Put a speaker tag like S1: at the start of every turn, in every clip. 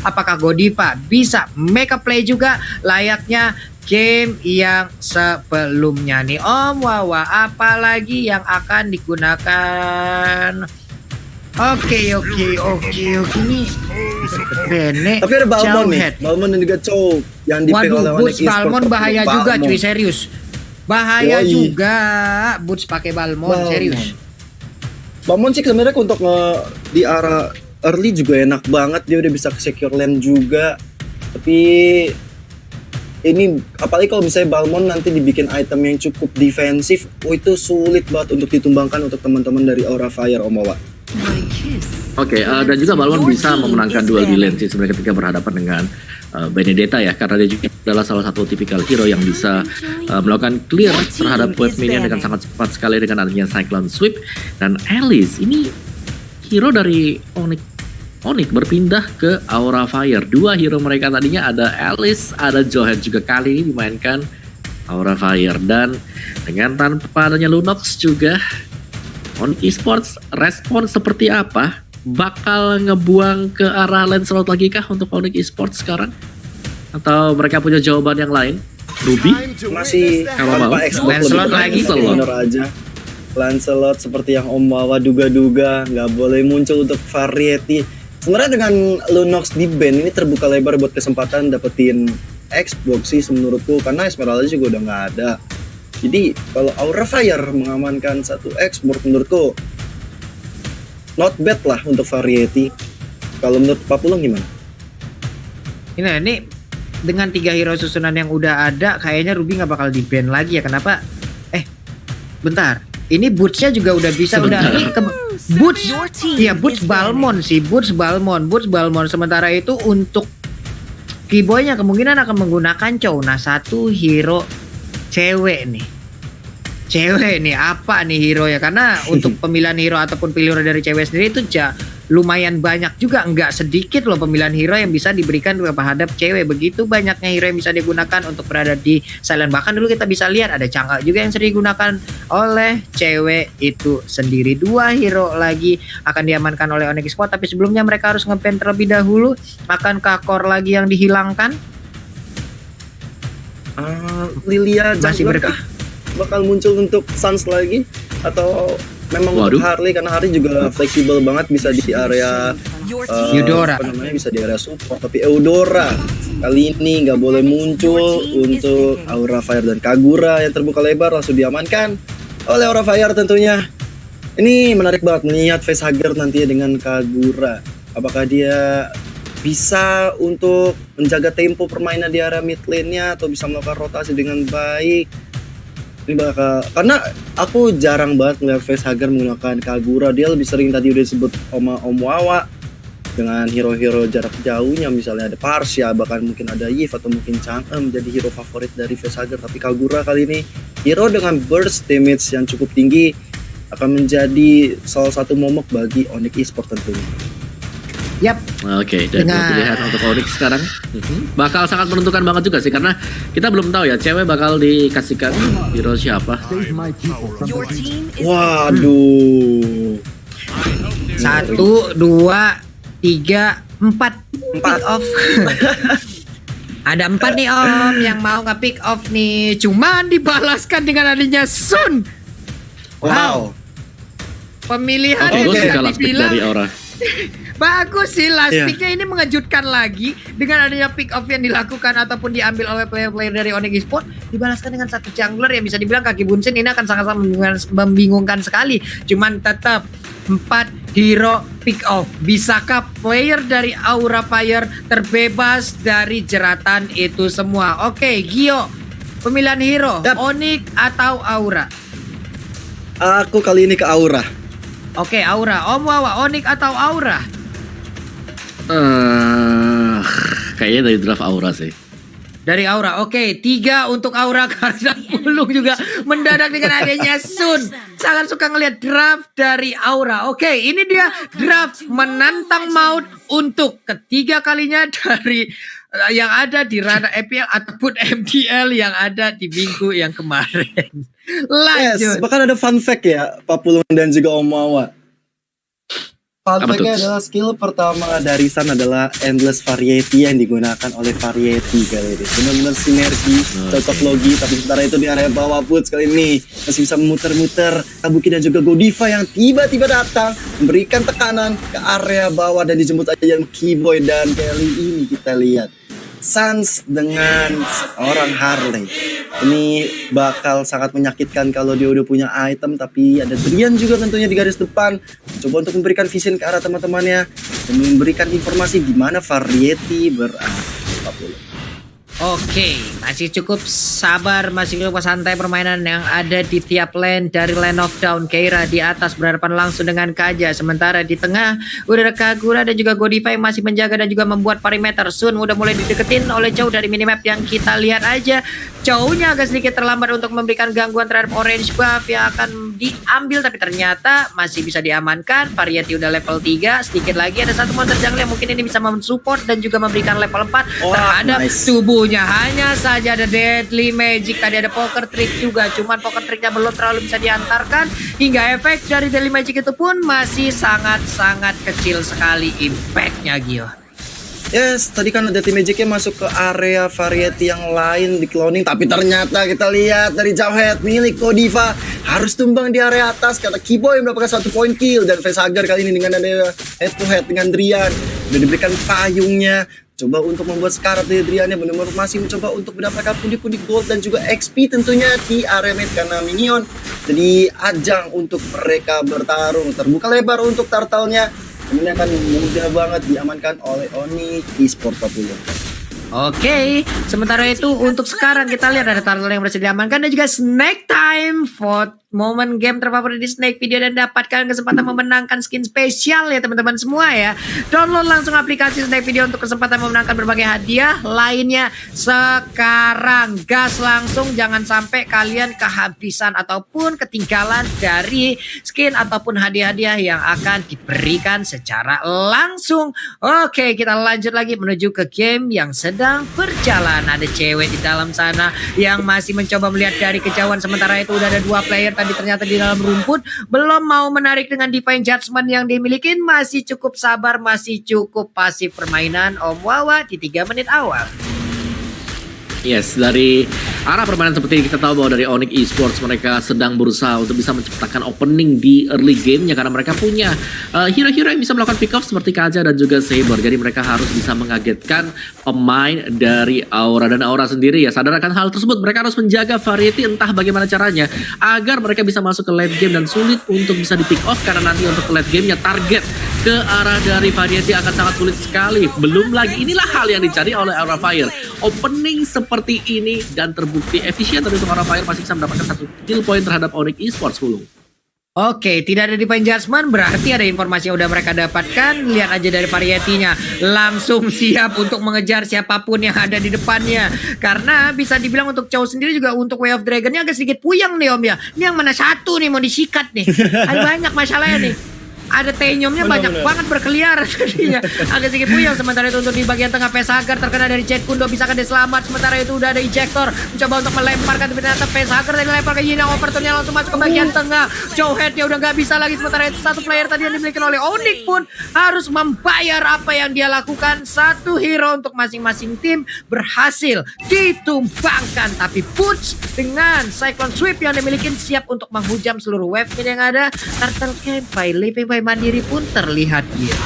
S1: Apakah Godiva bisa make a play juga layaknya game yang sebelumnya nih Om Wawa? Apalagi yang akan digunakan? Oke nih Bene.
S2: Tapi ada Balmon nih, Balmon dan juga Chow yang di-pick oleh
S1: Waduh,
S2: Onyx
S1: Boots
S2: Esports.
S1: Balmon bahaya juga cuy, serius. Bahaya
S2: Yoi.
S1: juga Boots pakai Balmon, serius.
S2: Balmon sih sebenarnya untuk di arah early juga enak banget, dia udah bisa ke secure lane juga. Tapi ini apalagi kalau misalnya Balmon nanti dibikin item yang cukup defensif, itu sulit banget untuk ditumbangkan untuk teman-teman dari Aura Fire Om Wawa.
S3: Oke, dan juga Balmon bisa memenangkan duel di lane sih sebenarnya ketika berhadapan dengan Benedetta ya, karena dia juga adalah salah satu tipikal hero yang bisa melakukan clear terhadap wave minion dengan sangat cepat sekali dengan adanya Cyclone Sweep. Dan Alice ini hero dari Onyx berpindah ke Aura Fire. Dua hero mereka tadinya ada Alice, ada Johan juga kali ini dimainkan Aura Fire. Dan dengan tanpa adanya Lunox juga, Onyx Esports respon seperti apa? Bakal ngebuang ke arah Lancelot lagi kah untuk Onyx Esports sekarang? Atau mereka punya jawaban yang lain? Ruby?
S2: Masih tanpa export
S1: Lancelot lagi.
S2: Bener aja. Lancelot seperti yang Om Wawa duga-duga, nggak boleh muncul untuk variety. Sebenarnya dengan Lunox di ban ini terbuka lebar buat kesempatan dapetin Xbox sih menurutku, karena Esmeralda juga udah nggak ada. Jadi kalau Aura Fire mengamankan satu Xbox menurutku not bad lah untuk variety. Kalau menurut Pak Pulung gimana?
S1: Ini dengan 3 hero susunan yang udah ada, kayaknya Ruby nggak bakal di ban lagi ya. Kenapa? Bentar. Ini Boots-nya juga udah bisa. Boots. Iya, Boots Balmon sih. Boots Balmon. Sementara itu untuk Keyboy-nya kemungkinan akan menggunakan Chow. Nah, satu hero cewek nih apa nih hero ya, karena untuk pemilihan hero ataupun pilihan dari cewek sendiri itu lumayan banyak juga, nggak sedikit loh pemilihan hero yang bisa diberikan terhadap cewek. Begitu banyaknya hero yang bisa digunakan untuk berada di silent. Bahkan dulu kita bisa lihat ada Chang'e juga yang sering digunakan oleh cewek itu sendiri. 2 hero lagi akan diamankan oleh Onyx Esports, tapi sebelumnya mereka harus nge-ban terlebih dahulu. Akankah core lagi yang dihilangkan?
S2: Lilia
S1: Masih
S2: Jungler bakal muncul untuk Suns lagi atau memang untuk Harley, karena Harley juga fleksibel banget, bisa di area
S1: Eudora,
S2: bisa di area support. Tapi Eudora kali ini nggak boleh muncul untuk Aura Fire dan Kagura yang terbuka lebar langsung diamankan oleh Aura Fire tentunya. Ini menarik banget melihat facehugger nantinya dengan Kagura. Apakah dia bisa untuk menjaga tempo permainan di area mid lane-nya atau bisa melakukan rotasi dengan baik? Ini bakal, karena aku jarang banget melihat facehugger menggunakan Kagura. Dia lebih sering tadi udah disebut Om Wawa dengan hero-hero jarak jauhnya, misalnya ada Parsia, bahkan mungkin ada Yves atau mungkin Chang'e menjadi hero favorit dari facehugger. Tapi Kagura kali ini hero dengan burst damage yang cukup tinggi akan menjadi salah satu momok bagi Onyx Esports tentunya.
S1: Yap.
S3: Oke, dan pilihan untuk Onyx sekarang bakal sangat menentukan banget juga sih, karena kita belum tahu ya cewek bakal dikasihkan hero siapa.
S2: Waduh.
S1: 1, 2, 3, 4 pick off. Ada 4 nih Om yang mau nge-pick off nih, cuman dibalaskan dengan adanya Sun.
S2: Wow.
S1: Pemilihan
S3: Bagus sih
S1: yang
S3: kalau pick dari Aura.
S1: Bagus sih, last picknya ini mengejutkan lagi dengan adanya pick off yang dilakukan ataupun diambil oleh player-player dari Onyx Esports, dibalaskan dengan satu jungler yang bisa dibilang kaki bunsin. Ini akan sangat-sangat membingungkan sekali. Cuman tetap 4 hero pick off. Bisakah player dari Aura Fire terbebas dari jeratan itu semua? Oke, Gio, pemilihan hero Onyx atau Aura?
S2: Aku kali ini ke Aura.
S1: Oke, Aura. Om Wawa, Onyx atau Aura?
S3: Kayaknya dari draft Aura sih.
S1: Dari Aura, oke. 3 untuk Aura karena Pulung juga mendadak dengan adanya Sun. Sangat suka ngelihat draft dari Aura. Oke, ini dia draft menantang maut untuk ketiga kalinya dari yang ada di ranah EPL ataupun MDL yang ada di minggu yang kemarin. Lanjut.
S2: Bahkan ada fun fact ya, Pak Pulung dan juga Om Wawa. Fun
S3: Apa
S2: fact-nya
S3: tuh?
S2: adalah skill pertama dari Sun adalah Endless Variety yang digunakan oleh Variety kali ini. Benar-benar sinergi, cocok logi, tapi sementara itu di area bawah Puts kali ini masih bisa memutar-mutar Kabuki dan juga Godiva yang tiba-tiba datang memberikan tekanan ke area bawah dan dijemput aja yang Keyboy, dan kali ini kita lihat Suns dengan seorang Harley. Ini bakal sangat menyakitkan kalau dia udah punya item, tapi ada Drian juga tentunya di garis depan. Coba untuk memberikan vision ke arah teman-temannya dan memberikan informasi di mana Variety berada.
S1: Oke, masih cukup sabar, masih cukup santai permainan yang ada di tiap lane. Dari lane of down, Keira di atas berhadapan langsung dengan Kaja. Sementara di tengah udah ada Kagura dan juga Godiva yang masih menjaga dan juga membuat perimeter. Sun udah mulai dideketin oleh Chow dari minimap yang kita lihat aja. Chow-nya agak sedikit terlambat untuk memberikan gangguan terhadap orange buff yang akan diambil, tapi ternyata masih bisa diamankan. Variety udah level 3, sedikit lagi ada satu monster jungle yang mungkin ini bisa mensupport dan juga memberikan level 4 terhadap tubuhnya. Hanya saja ada Deadly Magic, tadi ada Poker Trick juga, cuman Poker Tricknya belum terlalu bisa diantarkan, hingga efek dari Deadly Magic itu pun masih sangat-sangat kecil sekali impactnya, Gio.
S2: Yes, tadi kan Deadly Magic-nya masuk ke area Variety yang lain di cloning, tapi ternyata kita lihat dari Jawhead milik Godiva harus tumbang di area atas karena Keyboy mendapatkan 1 point kill, dan Facehagar kali ini dengan ada head to head dengan Drian udah diberikan payungnya. Coba untuk membuat sekarat dari Driannya, benar-benar masih mencoba untuk mendapatkan pundi-pundi gold dan juga XP tentunya di area mid karena minion. Jadi ajang untuk mereka bertarung terbuka lebar untuk turtle-nya. Ini akan mudah banget diamankan oleh Onyx Esports Papua.
S1: Oke, sementara itu untuk sekarang kita lihat ada turtle yang berhasil diamankan dan juga Snake Time. Vote momen game terfavorit di Snake Video dan dapatkan kesempatan memenangkan skin spesial ya teman-teman semua ya. Download langsung aplikasi Snake Video untuk kesempatan memenangkan berbagai hadiah lainnya sekarang. Gas langsung, jangan sampai kalian kehabisan ataupun ketinggalan dari skin ataupun hadiah-hadiah yang akan diberikan secara langsung. Oke, kita lanjut lagi menuju ke game yang sedang berjalan. Ada cewek di dalam sana yang masih mencoba melihat dari kejauhan, sementara itu udah ada 2 player tadi ternyata di dalam rumput, belum mau menarik dengan Divine Judgment yang dimiliki. Masih cukup sabar, masih cukup pasif permainan Om Wawa di 3 menit awal.
S3: Yes, dari arah permainan seperti ini kita tahu bahwa dari Onyx Esports mereka sedang berusaha untuk bisa menciptakan opening di early game-nya karena mereka punya hero-hero yang bisa melakukan pick off seperti Kaja dan juga Saber. Jadi mereka harus bisa mengagetkan pemain dari Aura, dan Aura sendiri ya sadar akan hal tersebut. Mereka harus menjaga Variety entah bagaimana caranya agar mereka bisa masuk ke late game dan sulit untuk bisa di pick off karena nanti untuk ke late game-nya target ke arah dari Variety akan sangat sulit sekali. Belum lagi inilah hal yang dicari oleh Aura Fire. Opening seperti ini dan terbukti efisien tadi untuk Aura Fire masih bisa mendapatkan 1 kill point terhadap Onyx Esports Fulung.
S1: Oke, tidak ada Divine Judgment, berarti ada informasi yang udah mereka dapatkan. Lihat aja dari Variety-nya, langsung siap untuk mengejar siapapun yang ada di depannya. Karena bisa dibilang untuk Chow sendiri juga untuk Way of Dragon-nya agak sedikit puyeng nih Om ya. Ini yang mana satu nih mau disikat nih. Ada banyak masalahnya nih. Ada tenyumnya banyak banget berkeliaran tadinya. Agak sedikit puyeng. Sementara itu untuk di bagian tengah Facehagar terkena dari Chat Kundo, bisakah dia selamat? Sementara itu udah ada ejector mencoba untuk melemparkan, tapi ternyata Facehagar tadi lempar ke Yin yang overturn-nya langsung masuk ke bagian tengah. Jawhead-nya udah gak bisa lagi. Sementara itu satu player tadi yang dimiliki oleh Onyx pun harus membayar apa yang dia lakukan. Satu hero untuk masing-masing tim berhasil ditumbangkan, tapi Puts dengan Cyclone Sweep yang dimiliki siap untuk menghujam seluruh wave yang ada. Turtle Camp by Living by Mandiri pun terlihat dia.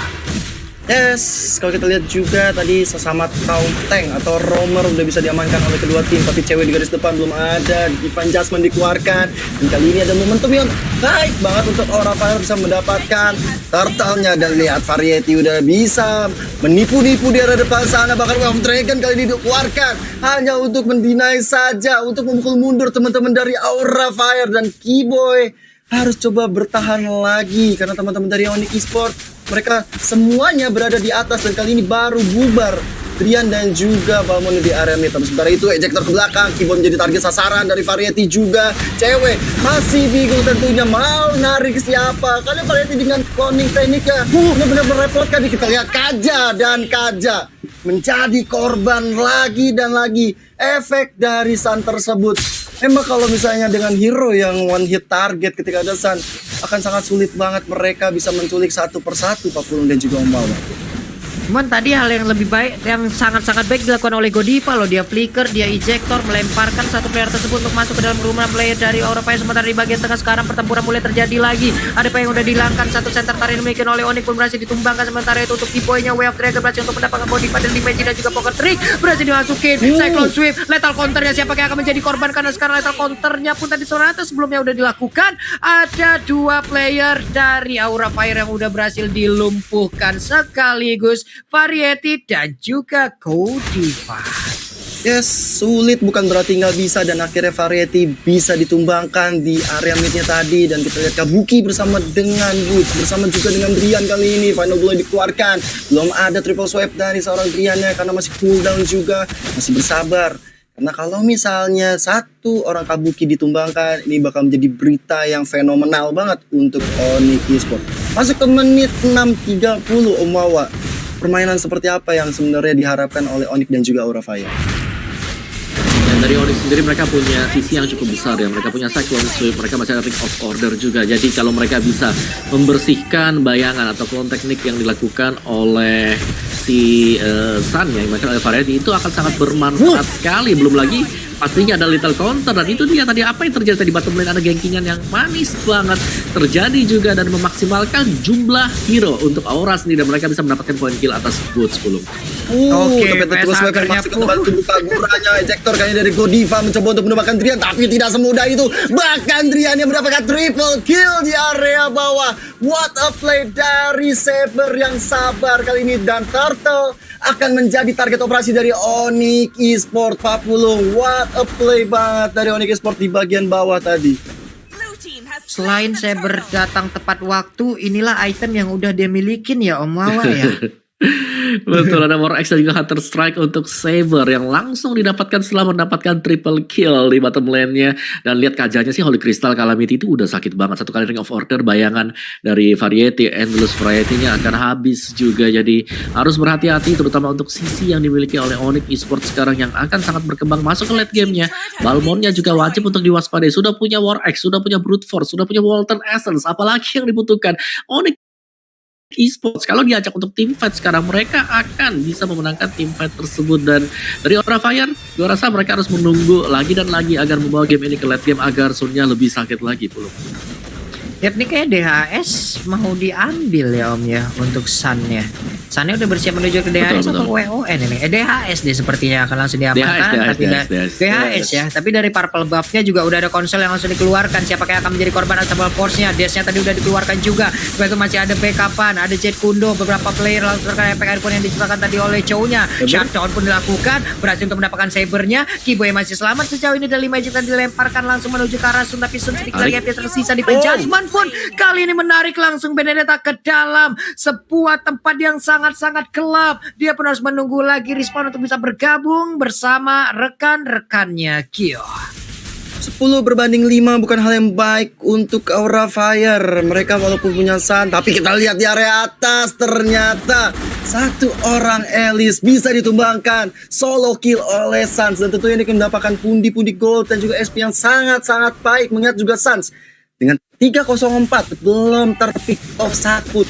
S2: Yes, kalau kita lihat juga tadi sesama Town Tank atau Roamer udah bisa diamankan oleh kedua tim, tapi cewek di garis depan belum ada. Divine Judgment dikeluarkan, dan kali ini ada momentum yang baik banget untuk Aura Fire bisa mendapatkan turtle-nya, dan lihat Variety udah bisa menipu-nipu di area depan sana. Bahkan Way of Dragon kali ini dikeluarkan hanya untuk mendinai saja, untuk memukul mundur teman-teman dari Aura Fire, dan Keyboy harus coba bertahan lagi karena teman-teman dari Onyx Esports mereka semuanya berada di atas, dan kali ini baru bubar Drian dan juga Balmond di area mid. Sementara itu ejector ke belakang, Keyboy menjadi target sasaran dari Variety juga. Cewek masih bingung tentunya mau narik siapa karena Variety dengan cloning tekniknya benar-benar merepotkan. Kita lihat Kaja, dan Kaja menjadi korban lagi dan lagi efek dari Sun tersebut. Memang kalau misalnya dengan hero yang one hit target ketika ada Sun, akan sangat sulit banget mereka bisa menculik satu persatu Pak Pulung dan juga Om Wawa.
S1: Cuman tadi hal yang lebih baik, yang sangat-sangat baik dilakukan oleh Godiva loh. Dia flicker, dia ejector, melemparkan satu player tersebut untuk masuk ke dalam rumah player dari Aura Fire. Sementara di bagian tengah sekarang pertempuran mulai terjadi lagi. Ada apa yang udah dihilangkan, satu center tarik dimiliki oleh Onyx pun berhasil ditumbangkan. Sementara itu untuk T-Boy-nya Way of Dragon berhasil untuk mendapatkan Godiva dan Dimensi dan juga Poker Trick berhasil dimasukin. Cyclone Swift, lethal counternya siapa yang akan menjadi korban, karena sekarang lethal counternya pun tadi Sonata sebelumnya udah dilakukan. Ada dua player dari Aura Fire yang udah berhasil dilumpuhkan sekaligus Variety dan juga Godiva.
S2: Yes, sulit bukan berarti nggak bisa, dan akhirnya Variety bisa ditumbangkan di area midnya tadi. Dan kita lihat Kabuki bersama dengan Woods, bersama juga dengan Drian kali ini. Final Blow dikeluarkan, belum ada triple swipe dari seorang Driannya karena masih cooldown juga, masih bersabar. Karena kalau misalnya satu orang Kabuki ditumbangkan, ini bakal menjadi berita yang fenomenal banget untuk Onyx Esports. Masuk ke menit 6.30 Om Wawa. Permainan seperti apa yang sebenarnya diharapkan oleh Onyx dan juga Aura Fire?
S3: Dan dari Onyx sendiri mereka punya sisi yang cukup besar ya. Mereka punya Cyclone Swift, mereka masih ada Ring of Order juga. Jadi kalau mereka bisa membersihkan bayangan ataupun teknik yang dilakukan oleh si Sun yang dimainkan oleh Variety, itu akan sangat bermanfaat sekali. Belum lagi pastinya ada little counter, dan itu dia tadi apa yang terjadi tadi bottom lane, ada gankingan yang manis banget terjadi juga dan memaksimalkan jumlah hero untuk Aura sendiri, dan mereka bisa mendapatkan poin kill atas Woods sebelum.
S2: Tapi terus swiper masih kembali tubuh Kaguranya. Ejector kali dari Godiva mencoba untuk mendapatkan Drian, tapi tidak semudah itu. Bahkan Drian yang mendapatkan triple kill di area bawah. What a play dari Saber yang sabar kali ini, dan Turtle akan menjadi target operasi dari Onyx Esports. Pak Pulung, what a play banget dari Onyx Esports di bagian bawah tadi.
S1: Selain Saber datang tepat waktu, inilah item yang udah dia milikin ya Om Wawa ya.
S3: Betul, ada War X dan juga Hunter Strike untuk Saber yang langsung didapatkan setelah mendapatkan triple kill di bottom lane-nya. Dan lihat kajanya sih, Holy Crystal Calamity itu udah sakit banget. Satu kali Ring of Order, bayangan dari Variety, Endless Variety-nya akan habis juga. Jadi harus berhati-hati terutama untuk sisi yang dimiliki oleh Onyx Esports sekarang yang akan sangat berkembang masuk ke late game-nya. Balmonnya juga wajib untuk diwaspadai. Sudah punya War X, sudah punya Brute Force, sudah punya Walton Essence. Apalagi yang dibutuhkan Onyx Esports kalau diajak untuk team fight sekarang, mereka akan bisa memenangkan team fight tersebut. Dan dari Aura Fire, gue rasa mereka harus menunggu lagi dan lagi agar membawa game ini ke late game agar Sunnya lebih sakit lagi belum.
S1: Yap, nih kayak DHS mau diambil ya Om ya untuk Sun-nya. Sun-nya udah bersiap menuju ke DHS
S3: Betul,
S1: atau WON ini? DHS deh sepertinya akan langsung diamankan. DHS ya. Tapi dari purple buff-nya juga udah ada konsol yang langsung dikeluarkan. Siapa yang akan menjadi korban Assemble Force-nya? Dash-nya tadi udah dikeluarkan juga. Setelah itu masih ada backup-an, ada Jet Kundo, beberapa player langsung terkena efek airpun yang diciptakan tadi oleh Chow-nya. Shutdown pun dilakukan, berhasil untuk mendapatkan Saber-nya. Kiboy masih selamat sejauh ini, dan 5 juta dilemparkan langsung menuju ke arah Sun, tapi Sun sedikit lagi FP tersisa di Penjajman pun kali ini menarik langsung Benedetta ke dalam sebuah tempat yang sangat-sangat gelap. Dia pun harus menunggu lagi respawn untuk bisa bergabung bersama rekan-rekannya Kyo.
S2: 10-5 bukan hal yang baik untuk Aura Fire. Mereka walaupun punya Sun, tapi kita lihat di area atas ternyata satu orang Alice bisa ditumbangkan solo kill oleh Suns, dan tentunya ini akan mendapatkan pundi-pundi gold dan juga SP yang sangat-sangat baik. Mengingat juga Suns dengan 304 belum terpick off satu.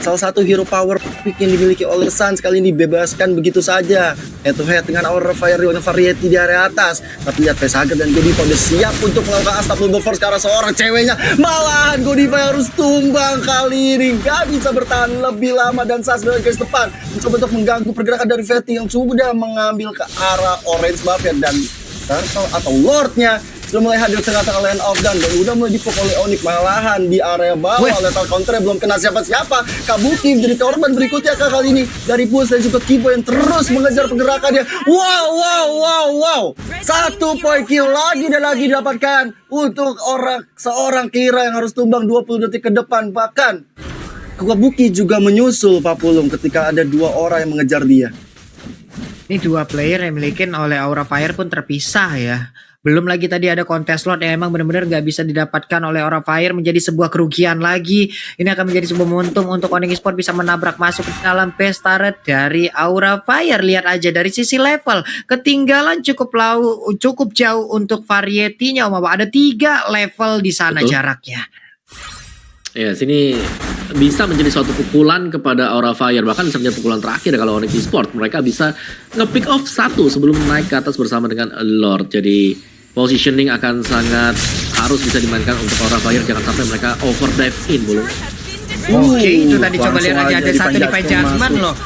S2: Salah satu hero power pick yang dimiliki oleh Suns kali ini dibebaskan begitu saja head to head dengan Aura Fire di Variety di area atas. Tapi lihat Vesaga dan Godiva udah siap untuk melakukan Unstoppable Force ke arah seorang ceweknya. Malahan Godiva harus tumbang kali ini, gak bisa bertahan lebih lama, dan Suns dari garis depan mencoba untuk mengganggu pergerakan dari Vetti yang sudah mengambil ke arah orange buff ya, dan Turtle atau Lordnya sudah mulai hadir tengah-tengah lane of dan udah mulai dipok oleh Onyx. Malahan di area bawah lethal counter belum kena siapa-siapa. Kabuki menjadi korban berikutnya kali ini dari Push dan juga Kibo yang terus mengejar pergerakannya. Wow. 1 poin kill lagi dan lagi didapatkan untuk seorang Kira yang harus tumbang 20 detik ke depan. Bahkan Kabuki juga menyusul Pak Pulung ketika ada 2 orang yang mengejar dia.
S1: Ini 2 player yang dimiliki oleh Aura Fire pun terpisah ya. Belum lagi tadi ada kontes slot yang emang benar-benar nggak bisa didapatkan oleh Aura Fire, menjadi sebuah kerugian lagi. Ini akan menjadi sebuah momentum untuk Onyx Esports bisa menabrak masuk ke dalam pesta red dari Aura Fire. Lihat aja dari sisi level, ketinggalan cukup jauh untuk Variety-nya. Ada 3 level di sana
S3: Betul.
S1: jaraknya.
S3: Ya, sini bisa menjadi suatu pukulan kepada Aura Fire, bahkan bisa menjadi pukulan terakhir kalau Onyx Esports. Mereka bisa nge-pick off 1 sebelum naik ke atas bersama dengan Lord. Jadi positioning akan sangat harus bisa dimainkan untuk Aura Fire, jangan sampai mereka overdrive in dulu.
S1: Oke, itu tadi coba lihat aja ada satu di
S2: Divine
S1: Judgment
S2: masuk.
S1: loh.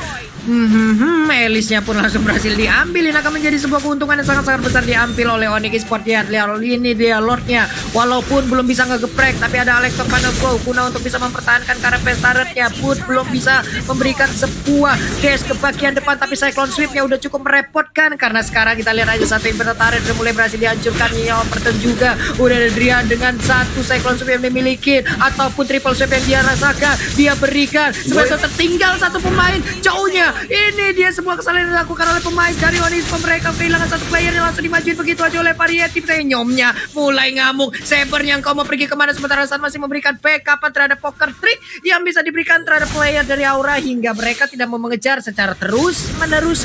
S1: Elisnya pun langsung berhasil diambil. Ini akan menjadi sebuah keuntungan yang sangat-sangat besar diambil oleh Onyx Esports. Lihat ini dia Lordnya, walaupun belum bisa ngegeprek, tapi ada Alex Final Flow guna untuk bisa mempertahankan karena pesta rednya. Put belum bisa memberikan sebuah dash ke bagian depan, tapi Cyclone Sweep-nya udah cukup merepotkan. Karena sekarang kita lihat aja satu Inverted Turret udah mulai berhasil dihancurkan. Nyawa Overton juga udah ada Drian dengan satu Cyclone Sweep yang dimiliki, ataupun triple sweep yang dia rasakan, dia berikan. Sebenarnya tertinggal satu pemain jauhnya. Ini dia sebuah kesalahan yang dilakukan oleh pemain dari Onyx Esports. Mereka kehilangan satu player yang langsung dimajuin begitu aja oleh Variety. Nyomnya mulai ngamuk. Sabernya kau mau pergi kemana, sementara saat masih memberikan backup terhadap poker trick yang bisa diberikan terhadap player dari Aura, hingga mereka tidak mau mengejar secara terus menerus.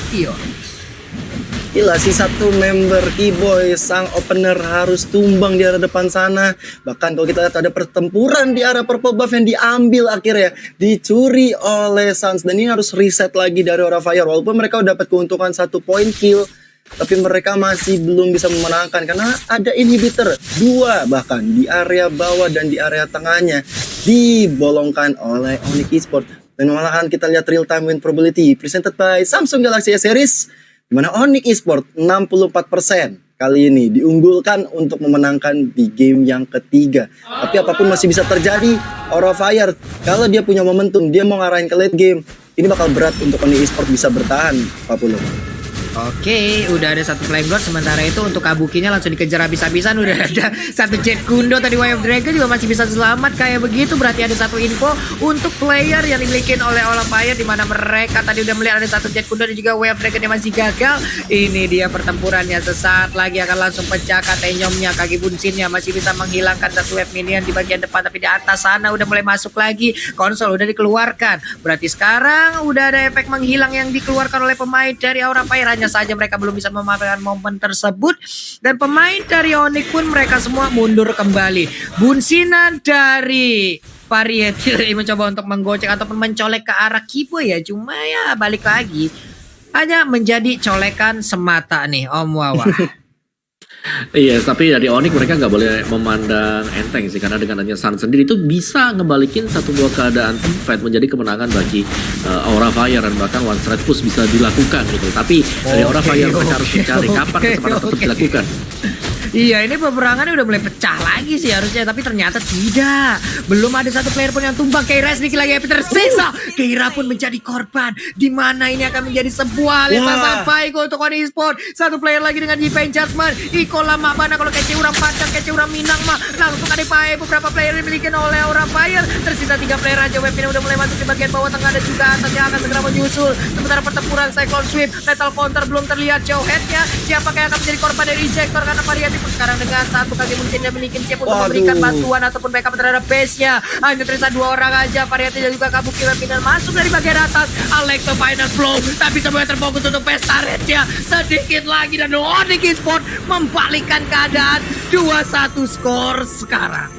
S2: Gila, si satu member Keyboy, sang opener harus tumbang di arah depan sana. Bahkan kalau kita lihat ada pertempuran di arah purple buff yang diambil akhirnya, dicuri oleh Suns. Dan ini harus reset lagi dari Aura Fire. Walaupun mereka udah dapat keuntungan 1 point kill, tapi mereka masih belum bisa memenangkan karena ada inhibitor 2 bahkan di area bawah dan di area tengahnya dibolongkan oleh Onyx Esports. Dan malahan kita lihat real time win probability presented by Samsung Galaxy S Series, di mana Onyx Esports 64% kali ini diunggulkan untuk memenangkan di game yang ketiga. Tapi apapun masih bisa terjadi. Aura Fire, kalau dia punya momentum, dia mau ngarahin ke late game, ini bakal berat untuk Onyx Esports bisa bertahan, Pak Pulo.
S1: Oke, udah ada satu Flame God. Sementara itu untuk Kabukinya langsung dikejar habis-habisan. Udah ada satu Jet Kundo. Tadi Way of Dragon juga masih bisa selamat kayak begitu. Berarti ada satu info untuk player yang dimiliki oleh Aura Fire, dimana mereka tadi udah melihat ada satu Jet Kundo dan juga Way of Dragon yang masih gagal. Ini dia pertempurannya, sesaat lagi akan langsung pecah. Nyomnya, Kaki Bunshinnya masih bisa menghilangkan satu wave minion di bagian depan, tapi di atas sana udah mulai masuk lagi. Konsol udah dikeluarkan. Berarti sekarang udah ada efek menghilang yang dikeluarkan oleh pemain dari Aura Fire. Hanya saja mereka belum bisa memanfaatkan momen tersebut, dan pemain dari Onyx pun mereka semua mundur kembali. Bunsinan dari Variety mencoba untuk menggocek ataupun mencolek ke arah Kibo ya, cuma ya balik lagi hanya menjadi colekan semata nih Om Wawa.
S3: Iya, tapi dari Onyx mereka nggak boleh memandang enteng sih, karena dengan adanya Sun sendiri itu bisa ngebalikin satu buah keadaan fight menjadi kemenangan bagi Aura Fire, dan bahkan one straight push bisa dilakukan gitu. Tapi dari Aura Fire mereka harus mencari kapan kesempatan untuk dilakukan.
S1: Iya, ini peperangannya udah mulai pecah lagi sih harusnya, tapi ternyata tidak. Belum ada satu player pun yang tumbang. Keira sedikit lagi yang tersisa. Keira pun menjadi korban, di mana ini akan menjadi sebuah lepasan baik untuk Onyx Esports. Satu player lagi dengan Divine Judgment. Iko lama mana kalau kece urang padang, kece urang minang mah langsung ada pae. Beberapa player dimiliki oleh Aura Fire. Tersisa 3 player aja. Webnya udah mulai masuk di bagian bawah tengah dan juga atas yang akan segera menyusul. Sementara pertempuran Cyclone Sweep, Lethal Counter belum terlihat jauh headnya. Siapa yang akan menjadi korban dari ejector, karena Variety sekarang dengan satu kaki mungkin dia memiliki siap untuk memberikan bantuan ataupun backup terhadap base-nya. Hanya tersisa 2 orang aja, Variety dan juga Kabuki Weapon masuk dari bagian atas. Alex Final Flow, tapi semuanya terfokus untuk pesta red-nya. Sedikit lagi dan Onyx Esports membalikkan keadaan 2-1 skor sekarang.